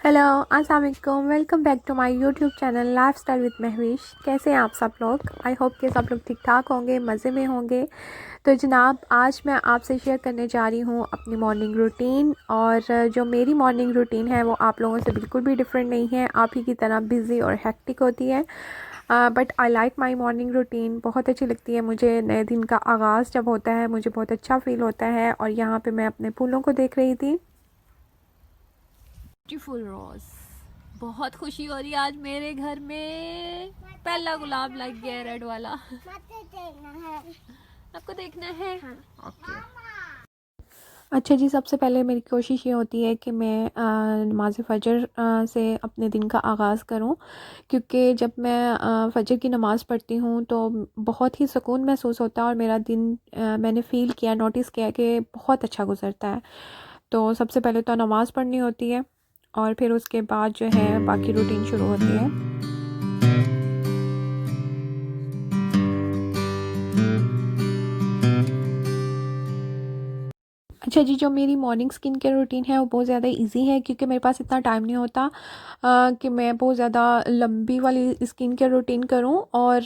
Hello, अस्सलाम वालेकुम। Welcome back to my YouTube channel lifestyle with Mahvish. कैसे हैं आप सब लोग? आई होप कि सब लोग ठीक ठाक होंगे, मज़े में होंगे। तो जनाब, आज मैं आपसे शेयर करने जा रही हूँ अपनी मॉर्निंग रूटीन। और जो मेरी मॉर्निंग रूटीन है वो आप लोगों से बिल्कुल भी डिफरेंट नहीं है। आप ही की तरह बिज़ी और हेक्टिक होती है, but I like my morning routine. बहुत अच्छी लगती है मुझे। नए दिन का आगाज़ जब होता है मुझे बहुत अच्छा फ़ील होता है। और यहाँ पे मैं अपने फूलों को देख रही थी। ब्यूटीफुल रोज, बहुत खुशी हो रही है आज मेरे घर में। पहला गुलाब लग गया रेड वाला। आपको देखना है? हाँ। ओके। अच्छा जी, सबसे पहले मेरी कोशिश ये होती है कि मैं नमाज़ फ़जर से अपने दिन का आगाज़ करूं, क्योंकि जब मैं फ़जर की नमाज़ पढ़ती हूं तो बहुत ही सुकून महसूस होता है और मेरा दिन मैंने फ़ील किया, नोटिस किया कि बहुत अच्छा गुज़रता है। तो सबसे पहले तो नमाज़ पढ़नी होती है और फिर उसके बाद जो है बाकी रूटीन शुरू होती है। अच्छा जी, जो मेरी मॉर्निंग स्किन केयर रूटीन है वो बहुत ज़्यादा इजी है, क्योंकि मेरे पास इतना टाइम नहीं होता कि मैं बहुत ज़्यादा लंबी वाली स्किन केयर रूटीन करूं। और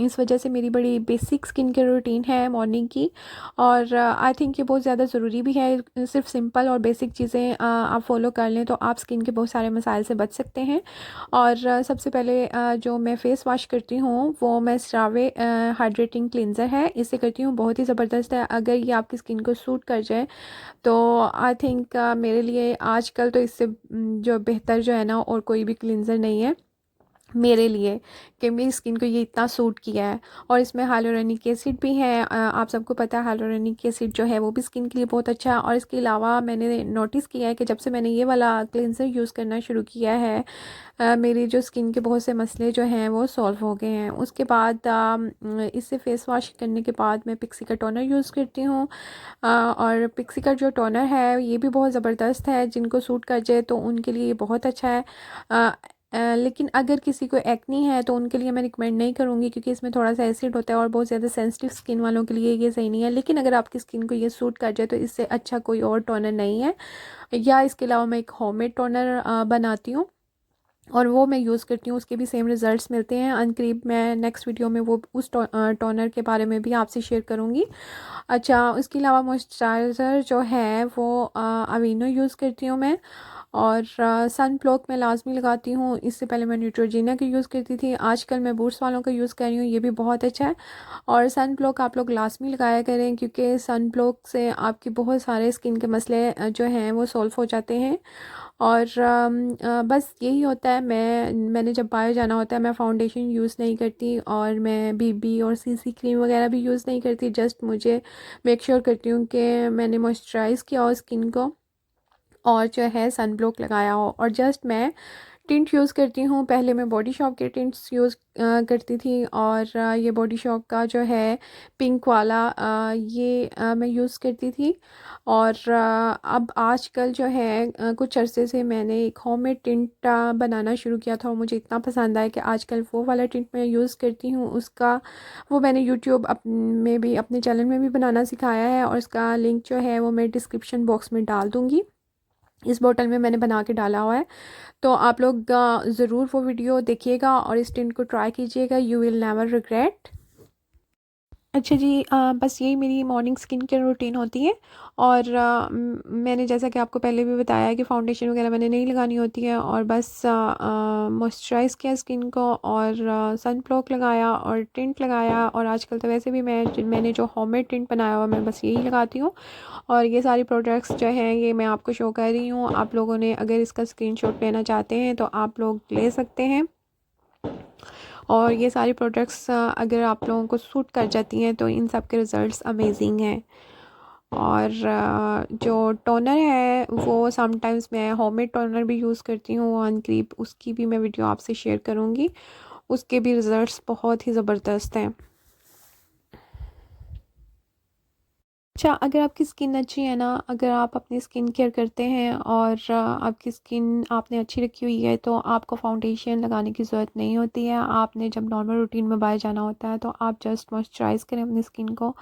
इस वजह से मेरी बड़ी बेसिक स्किन केयर रूटीन है मॉर्निंग की। और आई थिंक ये बहुत ज़्यादा ज़रूरी भी है। सिर्फ सिंपल और बेसिक चीज़ें आप फॉलो कर लें तो आप स्किन के बहुत सारे मसाइल से बच सकते हैं। और सबसे पहले जो मैं फ़ेस वॉश करती हूँ वो मैं स्ट्रावे हाइड्रेटिंग क्लिनज़र है, इससे करती हूँ। बहुत ही ज़बरदस्त है। अगर ये आपकी स्किन को सूट कर जाए तो आई थिंक मेरे लिए आजकल तो इससे जो बेहतर जो है ना और कोई भी क्लिनज़र नहीं है मेरे लिए, कि मेरी स्किन को ये इतना सूट किया है। और इसमें हाइलोरेनिक एसिड भी है। आप सबको पता है हाइलोरेनिक एसिड जो है वो भी स्किन के लिए बहुत अच्छा है। और इसके अलावा मैंने नोटिस किया है कि जब से मैंने ये वाला क्लिनज़र यूज़ करना शुरू किया है, मेरी जो स्किन के बहुत से मसले जो हैं वो सॉल्व हो गए हैं। उसके बाद इससे फ़ेस वॉश करने के बाद मैं पिक्सी का टोनर यूज़ करती हूँ। और पिक्सी का जो टोनर है ये भी बहुत ज़बरदस्त है। जिनको सूट कर जाए तो उनके लिए ये बहुत अच्छा है। लेकिन अगर किसी को एक्नी है तो उनके लिए मैं रिकमेंड नहीं करूँगी, क्योंकि इसमें थोड़ा सा एसिड होता है और बहुत ज़्यादा सेंसिटिव स्किन वालों के लिए ये सही नहीं है। लेकिन अगर आपकी स्किन को ये सूट कर जाए तो इससे अच्छा कोई और टोनर नहीं है। या इसके अलावा मैं एक होममेड टोनर बनाती हूँ और वो मैं यूज़ करती हूँ, उसके भी सेम रिज़ल्ट्स मिलते हैं। अनकरीब मैं नेक्स्ट वीडियो में वो उस टोनर के बारे में भी आपसे शेयर करूँगी। अच्छा, उसके अलावा मॉइस्चराइज़र जो है वो अवीनो यूज़ करती हूँ मैं। और सन ब्लॉक मैं लाजमी लगाती हूँ। इससे पहले मैं न्यूट्रोजीना का यूज़ करती थी, आजकल मैं बूट्स वालों का यूज़ कर रही हूँ, ये भी बहुत अच्छा है। और सन ब्लॉक आप लोग लाजमी लगाया करें, क्योंकि सन ब्लॉक से आपके बहुत सारे स्किन के मसले जो हैं वो सॉल्व हो जाते हैं। और बस यही होता है। मैंने जब बाहर जाना होता है मैं फ़ाउंडेशन यूज़ नहीं करती और मैं बीबी और सीसी क्रीम वगैरह भी यूज़ नहीं करती। जस्ट मुझे मेक श्योर करती हूँ कि मैंने मॉइस्चराइज़ किया हो स्किन को और जो है सन ब्लॉक लगाया हो। और जस्ट मैं टिंट यूज़ करती हूँ। पहले मैं बॉडी शॉप के टिंट्स यूज़ करती थी और ये बॉडी शॉप का जो है पिंक वाला ये मैं यूज़ करती थी। और अब आजकल जो है कुछ अरसे से मैंने एक होममेड टिंट बनाना शुरू किया था और मुझे इतना पसंद आया कि आजकल वो वाला टिंट मैं यूज़ करती हूँ। उसका वो मैंने यूट्यूब में भी अपने चैनल में भी बनाना सिखाया है और उसका लिंक जो है वो मैं डिस्क्रिप्शन बॉक्स में डाल दूँगी। इस बोतल में मैंने बना के डाला हुआ है, तो आप लोग ज़रूर वो वीडियो देखिएगा और इस टिंट को ट्राई कीजिएगा। You will never regret. अच्छा जी, बस यही मेरी मॉर्निंग स्किन केयर रूटीन होती है। और मैंने जैसा कि आपको पहले भी बताया है कि फ़ाउंडेशन वगैरह मैंने नहीं लगानी होती है और बस मॉइस्चराइज़ किया स्किन को और सन ब्लॉक लगाया और टिंट लगाया। और आजकल तो वैसे भी मैंने जो होममेड टिंट बनाया हुआ मैं बस यही लगाती हूँ। और ये सारी प्रोडक्ट्स जो हैं ये मैं आपको शो कर रही हूँ। आप लोगों ने अगर इसका स्क्रीनशॉट लेना चाहते हैं तो आप लोग ले सकते हैं। और ये सारी प्रोडक्ट्स अगर आप लोगों को सूट कर जाती हैं तो इन सब के रिज़ल्ट्स अमेजिंग हैं। और जो टोनर है वो समटाइम्स मैं होममेड टोनर भी यूज़ करती हूँ ऑन क्रीप, उसकी भी मैं वीडियो आपसे शेयर करूँगी। उसके भी रिज़ल्ट्स बहुत ही ज़बरदस्त हैं। अच्छा, अगर आपकी स्किन अच्छी है ना, अगर आप अपनी स्किन केयर करते हैं और आपकी स्किन आपने अच्छी रखी हुई है तो आपको फाउंडेशन लगाने की ज़रूरत नहीं होती है। आपने जब नॉर्मल रूटीन में बाहर जाना होता है तो आप जस्ट मॉइस्चराइज़ करें अपनी स्किन को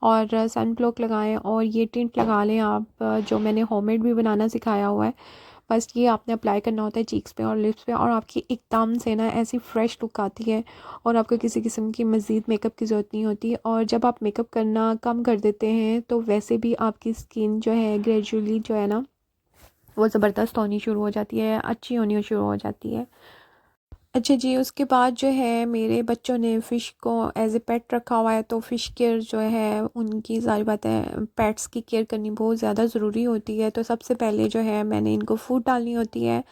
और सन ब्लॉक लगाएं और ये टिंट लगा लें आप, जो मैंने होममेड भी बनाना सिखाया हुआ है। बस ये आपने अप्लाई करना होता है चीक्स पे और लिप्स पे, और आपकी एकदम से ना ऐसी फ़्रेश लुक आती है और आपको किसी किस्म की मज़ीद मेकअप की ज़रूरत नहीं होती। और जब आप मेकअप करना कम कर देते हैं तो वैसे भी आपकी स्किन जो है ग्रेजुअली जो है ना वो ज़बरदस्त होनी शुरू हो जाती है, अच्छी होनी शुरू हो जाती है। अच्छा जी, उसके बाद जो है मेरे बच्चों ने फ़िश को एज़ ए पेट रखा हुआ है, तो फ़िश केयर जो है उनकी ज़ाहिर बात है पेट्स की केयर करनी बहुत ज़्यादा ज़रूरी होती है। तो सबसे पहले जो है मैंने इनको फ़ूड डालनी होती है,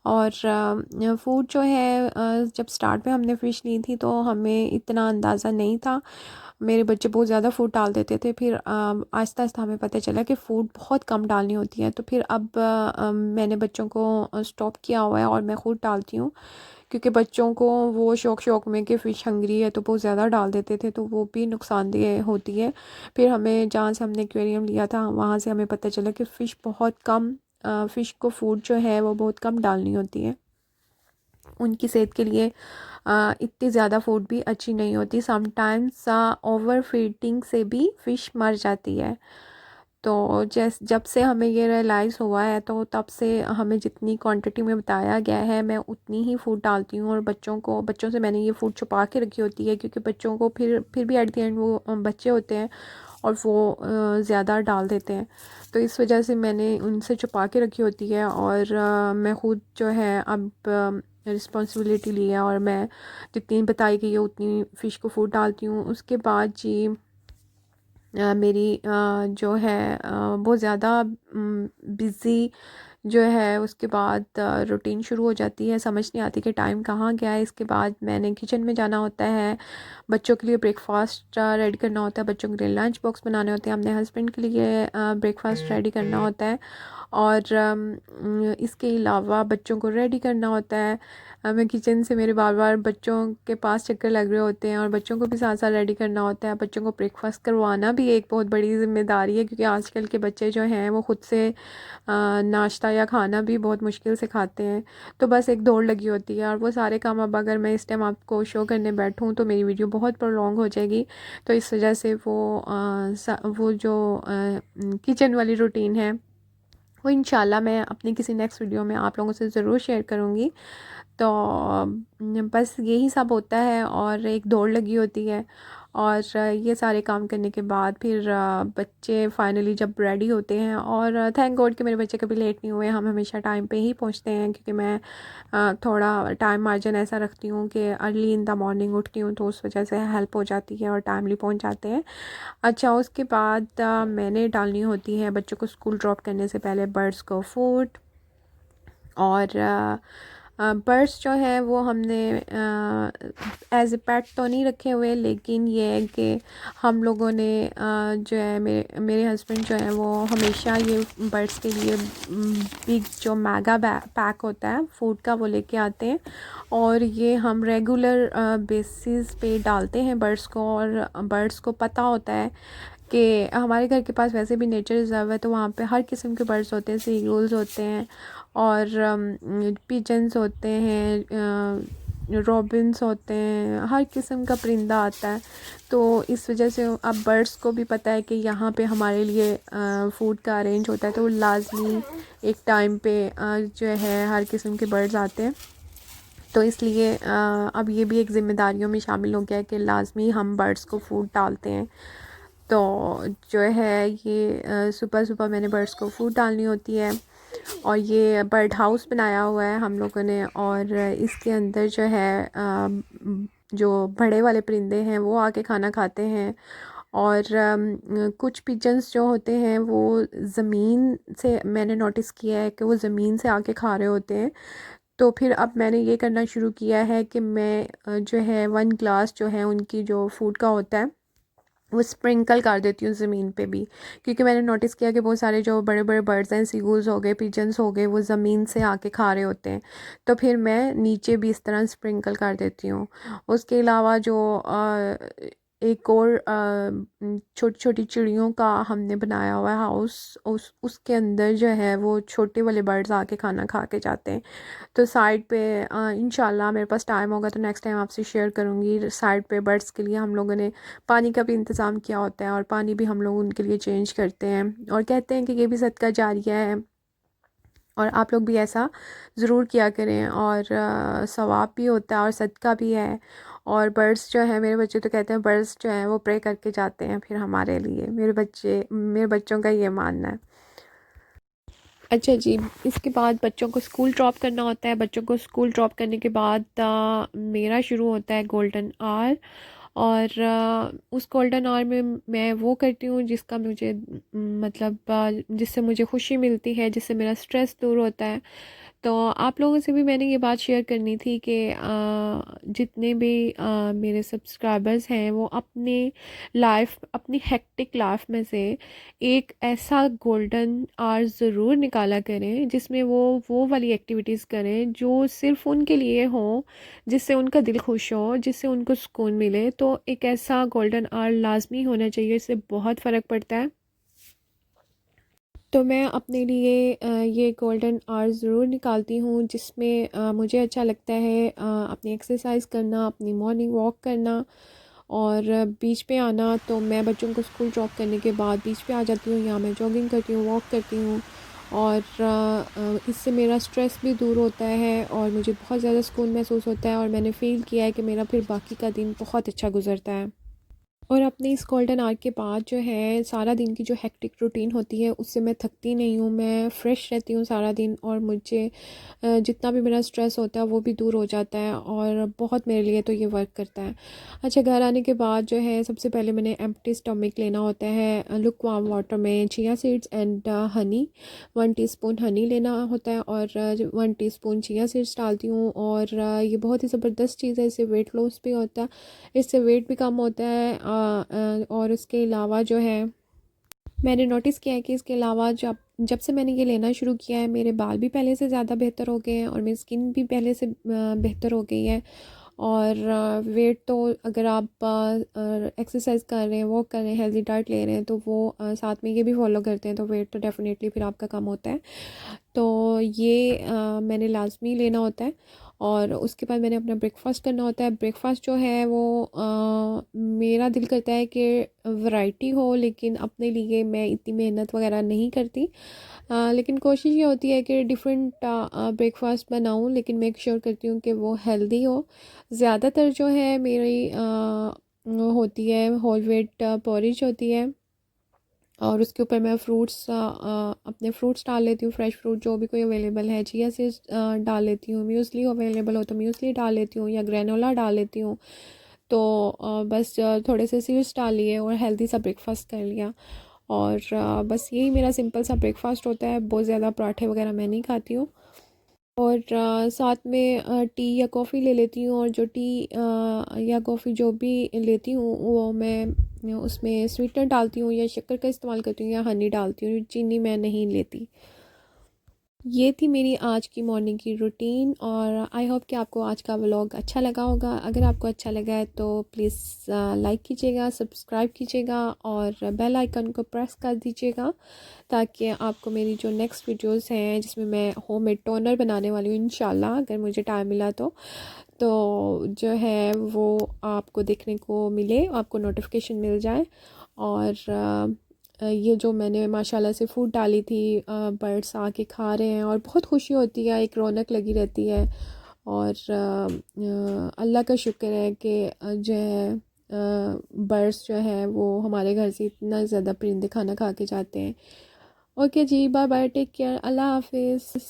और फ़ूड जो है जब स्टार्ट में हमने फ़िश ली थी तो हमें इतना अंदाज़ा नहीं था। मेरे बच्चे बहुत ज़्यादा फ़ूड डाल देते थे, फिर आहिस्ता-आहिस्ता हमें पता चला कि फ़ूड बहुत कम डालनी होती है। तो फिर अब मैंने बच्चों को स्टॉप किया हुआ है और मैं खुद डालती हूँ, क्योंकि बच्चों को वो शौक में कि फ़िश हंग्री है तो बहुत ज़्यादा डाल देते थे, तो वो भी नुकसानदेह होती है। फिर हमें जहाँ से हमने एक्वेरियम लिया था वहाँ से हमें पता चला कि फ़िश बहुत कम फ़िश को फ़ूड जो है वो बहुत कम डालनी होती है। उनकी सेहत के लिए इतनी ज़्यादा फ़ूड भी अच्छी नहीं होती। समटाइम्स ओवर फीडिंग से भी फ़िश मर जाती है। तो जब से हमें ये रियलाइज़ हुआ है तो तब से हमें जितनी क्वांटिटी में बताया गया है मैं उतनी ही फ़ूड डालती हूँ, और बच्चों से मैंने ये फ़ूड छुपा के रखी होती है, क्योंकि बच्चों को फिर भी एट द एंड वो बच्चे होते हैं और वो ज़्यादा डाल देते हैं। तो इस वजह से मैंने उनसे छुपा के रखी होती है, और मैं ख़ुद जो है अब रिस्पॉन्सिबिलिटी ली है और मैं जितनी बताई गई है उतनी फ़िश को फ़ूड डालती हूँ। उसके बाद जी मेरी जो है बहुत ज़्यादा बिज़ी जो है उसके बाद रूटीन शुरू हो जाती है, समझ नहीं आती कि टाइम कहाँ गया है। इसके बाद मैंने किचन में जाना होता है, बच्चों के लिए ब्रेकफास्ट रेडी करना होता है, बच्चों के लिए लंच बॉक्स बनाने होते हैं, अपने हस्बैंड के लिए ब्रेकफास्ट रेडी करना होता है, और इसके अलावा बच्चों को रेडी करना होता है। मैं किचन से मेरे बार बार बच्चों के पास चक्कर लग रहे होते हैं, और बच्चों को भी साथ साथ रेडी करना होता है। बच्चों को ब्रेकफास्ट करवाना भी एक बहुत बड़ी ज़िम्मेदारी है, क्योंकि आजकल के बच्चे जो हैं वो ख़ुद से नाश्ता या खाना भी बहुत मुश्किल से खाते हैं। तो बस एक दौड़ लगी होती है, और वो सारे काम अब अगर मैं इस टाइम आपको शो करने बैठूं तो मेरी वीडियो बहुत प्रोलॉन्ग हो जाएगी। तो इस वजह से वो जो किचन वाली रूटीन है वो इंशाल्लाह मैं अपनी किसी नेक्स्ट वीडियो में आप लोगों से ज़रूर शेयर करूँगी। तो बस यही सब होता है, और एक दौड़ लगी होती है, और ये सारे काम करने के बाद फिर बच्चे फाइनली जब रेडी होते हैं, और थैंक गॉड कि मेरे बच्चे कभी लेट नहीं हुए, हम हमेशा टाइम पे ही पहुंचते हैं, क्योंकि मैं थोड़ा टाइम मार्जिन ऐसा रखती हूँ कि अर्ली इन द मॉर्निंग उठती हूँ, तो उस वजह से हेल्प हो जाती है और टाइमली पहुँच जाते हैं। अच्छा, उसके बाद मैंने डालनी होती है बच्चों को स्कूल ड्रॉप करने से पहले बर्ड्स को फूड, और बर्ड्स जो है वो हमने एज ए पेट तो नहीं रखे हुए, लेकिन ये है कि हम लोगों ने जो है मेरे हस्बैंड जो है वो हमेशा ये बर्ड्स के लिए बिग जो मेगा पैक होता है फूड का वो लेके आते हैं, और ये हम रेगुलर बेसिस पे डालते हैं बर्ड्स को। और बर्ड्स को पता होता है कि हमारे घर के पास वैसे भी नेचर रिज़र्व है, तो वहाँ पे हर किस्म के बर्ड्स होते हैं, सीगल्स होते हैं और पिजन्स होते हैं, रॉबिन्स होते हैं, हर किस्म का परिंदा आता है। तो इस वजह से अब बर्ड्स को भी पता है कि यहाँ पे हमारे लिए फ़ूड का अरेंज होता है, तो लाजमी एक टाइम पे जो है हर किस्म के बर्ड्स आते हैं। तो इसलिए अब ये भी एक ज़िम्मेदारियों में शामिल हो गया है कि लाजमी हम बर्ड्स को फूड डालते हैं। तो जो है ये सुबह सुबह मैंने बर्ड्स को फूड डालनी होती है, और ये बर्ड हाउस बनाया हुआ है हम लोगों ने, और इसके अंदर जो है जो बड़े वाले परिंदे हैं वो आके खाना खाते हैं, और कुछ पिजन्स जो होते हैं वो ज़मीन से मैंने नोटिस किया है कि वो ज़मीन से आके खा रहे होते हैं। तो फिर अब मैंने ये करना शुरू किया है कि मैं जो है 1 ग्लास जो है उनकी जो फूड का होता है वो स्प्रिंकल कर देती हूँ ज़मीन पे भी, क्योंकि मैंने नोटिस किया कि बहुत सारे जो बड़े बड़े बर्ड्स हैं, सीगल्स हो गए, पिजन्स हो गए, वो ज़मीन से आके खा रहे होते हैं। तो फिर मैं नीचे भी इस तरह स्प्रिंकल कर देती हूँ। उसके अलावा जो एक और छोटी छोटी चिड़ियों का हमने बनाया हुआ है हाउस, उसके अंदर जो है वो छोटे वाले बर्ड्स आके खाना खा के जाते हैं। तो साइड पे इंशाल्लाह मेरे पास टाइम होगा तो नेक्स्ट टाइम आपसे शेयर करूँगी। साइड पे बर्ड्स के लिए हम लोगों ने पानी का भी इंतज़ाम किया होता है, और पानी भी हम लोग उनके लिए चेंज करते हैं, और कहते हैं कि ये भी सदका जारिया है। और आप लोग भी ऐसा ज़रूर किया करें, और सवाब भी होता है और सदका भी है। और बर्ड्स जो है, मेरे बच्चे तो कहते हैं बर्ड्स जो हैं वो प्रे करके जाते हैं फिर हमारे लिए, मेरे बच्चों का ये मानना है। अच्छा जी, इसके बाद बच्चों को स्कूल ड्रॉप करना होता है। बच्चों को स्कूल ड्रॉप करने के बाद मेरा शुरू होता है गोल्डन आवर। और उस गोल्डन आवर में मैं वो करती हूँ जिसका मुझे मतलब जिससे मुझे खुशी मिलती है, जिससे मेरा स्ट्रेस दूर होता है। तो आप लोगों से भी मैंने ये बात शेयर करनी थी कि जितने भी मेरे सब्सक्राइबर्स हैं वो अपनी हेक्टिक लाइफ में से एक ऐसा गोल्डन आवर ज़रूर निकाला करें जिसमें वो वाली एक्टिविटीज़ करें जो सिर्फ़ उनके लिए हो, जिससे उनका दिल खुश हो, जिससे उनको सुकून मिले। तो एक ऐसा गोल्डन आवर लाजमी होना चाहिए, इससे बहुत फ़र्क पड़ता है। तो मैं अपने लिए ये गोल्डन आवर ज़रूर निकालती हूँ जिसमें मुझे अच्छा लगता है अपनी एक्सरसाइज करना, अपनी मॉर्निंग वॉक करना, और बीच पे आना। तो मैं बच्चों को स्कूल ड्रॉप करने के बाद बीच पे आ जाती हूँ, यहाँ मैं जॉगिंग करती हूँ, वॉक करती हूँ। और इससे मेरा स्ट्रेस भी दूर होता है और मुझे बहुत ज़्यादा सुकून महसूस होता है, और मैंने फ़ील किया है कि मेरा फिर बाकी का दिन बहुत अच्छा गुजरता है। और अपने इस गोल्डन आवर के बाद जो है सारा दिन की जो हेक्टिक रूटीन होती है उससे मैं थकती नहीं हूँ, मैं फ़्रेश रहती हूँ सारा दिन, और मुझे जितना भी मेरा स्ट्रेस होता है वो भी दूर हो जाता है, और बहुत मेरे लिए तो ये वर्क करता है। अच्छा, घर आने के बाद जो है सबसे पहले मैंने एम्प्टी स्टमक लेना होता है, लुक वार्म वाटर में chia seeds and honey, 1 teaspoon Honey लेना होता है, और 1 टीस्पून चिया सीड्स डालती हूँ। और ये बहुत ही ज़बरदस्त चीज़ है, इससे वेट लॉस भी होता है, इससे वेट भी कम होता है। और इसके अलावा जो है मैंने नोटिस किया है कि इसके अलावा जब जब से मैंने ये लेना शुरू किया है मेरे बाल भी पहले से ज़्यादा बेहतर हो गए हैं, और मेरी स्किन भी पहले से बेहतर हो गई है। और वेट तो अगर आप एक्सरसाइज कर रहे हैं, वॉक कर रहे हैं, हेल्दी डाइट ले रहे हैं, तो वो साथ में ये भी फॉलो करते हैं, तो वेट तो डेफिनेटली फिर आपका कम होता है। तो ये मैंने लाजमी लेना होता है। और उसके बाद मैंने अपना ब्रेकफास्ट करना होता है। ब्रेकफास्ट जो है वो मेरा दिल करता है कि वैरायटी हो, लेकिन अपने लिए मैं इतनी मेहनत वगैरह नहीं करती। लेकिन कोशिश ये होती है कि डिफरेंट ब्रेकफास्ट बनाऊं, लेकिन मेक श्योर करती हूँ कि वो हेल्दी हो। ज़्यादातर जो है मेरी होती है होल व्हीट पोरिज होती है, और उसके ऊपर मैं अपने फ्रूट्स डाल लेती हूँ, फ्रेश फ्रूट जो भी कोई अवेलेबल है। चिया सीड्स डाल लेती हूँ, म्यूसली अवेलेबल हो तो म्यूसली डाल लेती हूँ, या ग्रेनोला डाल लेती हूँ। तो बस थोड़े से सीड्स डाल लिए और हेल्दी सा ब्रेकफास्ट कर लिया। और बस यही मेरा सिंपल सा ब्रेकफास्ट होता है। बहुत ज़्यादा पराठे वगैरह मैं नहीं खाती हूँ। और साथ में टी या कॉफ़ी ले लेती हूँ, और जो टी या कॉफ़ी जो भी लेती हूँ वो मैं उसमें स्वीटनर डालती हूँ, या शक्कर का इस्तेमाल करती हूँ, या हनी डालती हूँ, चीनी मैं नहीं लेती। ये थी मेरी आज की मॉर्निंग की रूटीन, और आई होप कि आपको आज का व्लॉग अच्छा लगा होगा। अगर आपको अच्छा लगा है तो प्लीज़ लाइक कीजिएगा, सब्सक्राइब कीजिएगा, और बेल आइकन को प्रेस कर दीजिएगा, ताकि आपको मेरी जो नेक्स्ट वीडियोस हैं जिसमें मैं होममेड टोनर बनाने वाली हूँ इंशाल्लाह, अगर मुझे टाइम मिला तो जो है वो आपको देखने को मिले, आपको नोटिफिकेशन मिल जाए। और ये जो मैंने माशाल्लाह से फूड डाली थी, बर्ड्स आके खा रहे हैं, और बहुत खुशी होती है, एक रौनक लगी रहती है। और अल्लाह का शुक्र है कि जो है बर्ड्स जो है वो हमारे घर से इतना ज़्यादा परिंदे खाना खा के जाते हैं। ओके जी, बाय बाय, टेक केयर, अल्लाह हाफिज़।